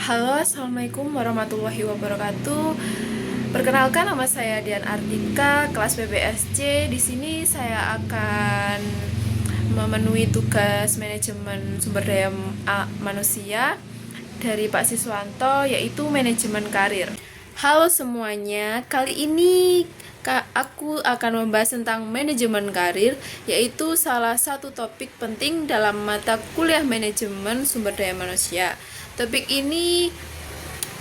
Halo, assalamualaikum warahmatullahi wabarakatuh. Perkenalkan, nama saya Dian Artika, kelas PBSC. Di sini saya akan memenuhi tugas manajemen sumber daya manusia dari Pak Siswanto, yaitu manajemen karir. Halo semuanya, kali ini aku akan membahas tentang manajemen karir, yaitu salah satu topik penting dalam mata kuliah manajemen sumber daya manusia. Topik ini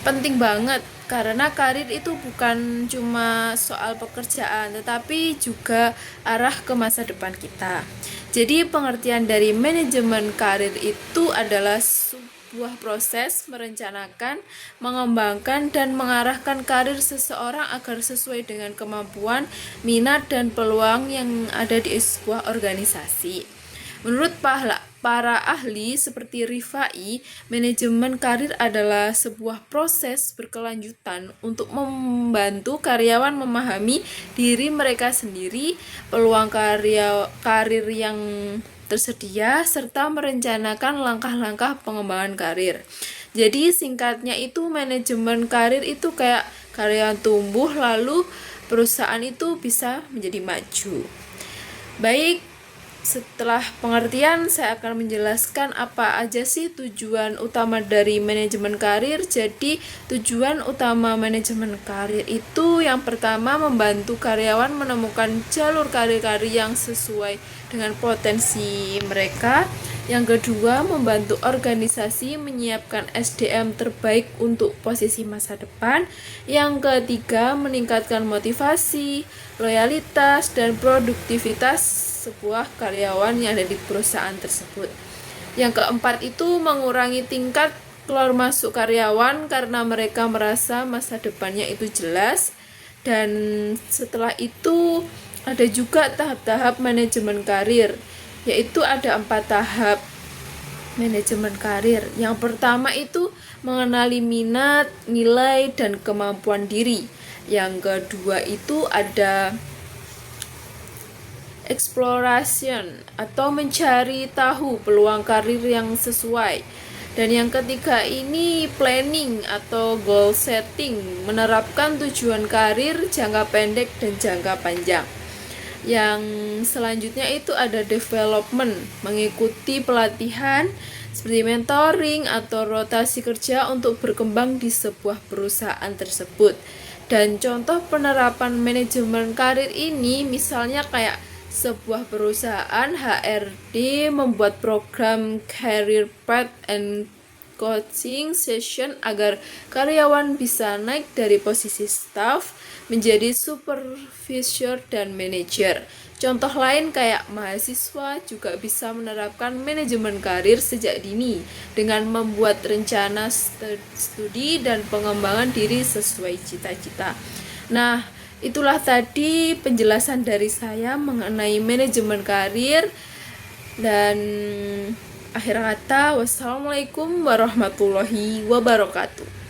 penting banget karena karir itu bukan cuma soal pekerjaan, tetapi juga arah ke masa depan kita. Jadi pengertian dari manajemen karir itu adalah sebuah proses merencanakan, mengembangkan, dan mengarahkan karir seseorang agar sesuai dengan kemampuan, minat, dan peluang yang ada di sebuah organisasi. Menurut para ahli seperti Rifai, manajemen karir adalah sebuah proses berkelanjutan untuk membantu karyawan memahami diri mereka sendiri, peluang karir yang tersedia, serta merencanakan langkah-langkah pengembangan karir. Jadi singkatnya itu manajemen karir itu kayak karyawan tumbuh lalu perusahaan itu bisa menjadi maju. Baik, setelah pengertian, saya akan menjelaskan apa aja sih tujuan utama dari manajemen karir. Jadi, tujuan utama manajemen karir itu yang pertama membantu karyawan menemukan jalur karir-karir yang sesuai dengan potensi mereka. Yang kedua, membantu organisasi menyiapkan SDM terbaik untuk posisi masa depan. Yang ketiga, meningkatkan motivasi, loyalitas, dan produktivitas sebuah karyawan yang ada di perusahaan tersebut. Yang keempat itu mengurangi tingkat keluar masuk karyawan karena mereka merasa masa depannya itu jelas. Dan setelah itu ada juga tahap-tahap manajemen karir, yaitu ada 4 tahap manajemen karir. Yang pertama itu mengenali minat, nilai, dan kemampuan diri. Yang kedua itu ada exploration atau mencari tahu peluang karir yang sesuai. Dan yang ketiga ini planning atau goal setting, menerapkan tujuan karir jangka pendek dan jangka panjang. Yang selanjutnya itu ada development, mengikuti pelatihan seperti mentoring atau rotasi kerja untuk berkembang di sebuah perusahaan tersebut. Dan contoh penerapan manajemen karir ini misalnya kayak sebuah perusahaan HRD membuat program career path and coaching session agar karyawan bisa naik dari posisi staff menjadi supervisor dan manajer. Contoh lain kayak mahasiswa juga bisa menerapkan manajemen karir sejak dini dengan membuat rencana studi dan pengembangan diri sesuai cita-cita. Nah, itulah tadi penjelasan dari saya mengenai manajemen karir. Dan akhir kata, wassalamualaikum warahmatullahi wabarakatuh.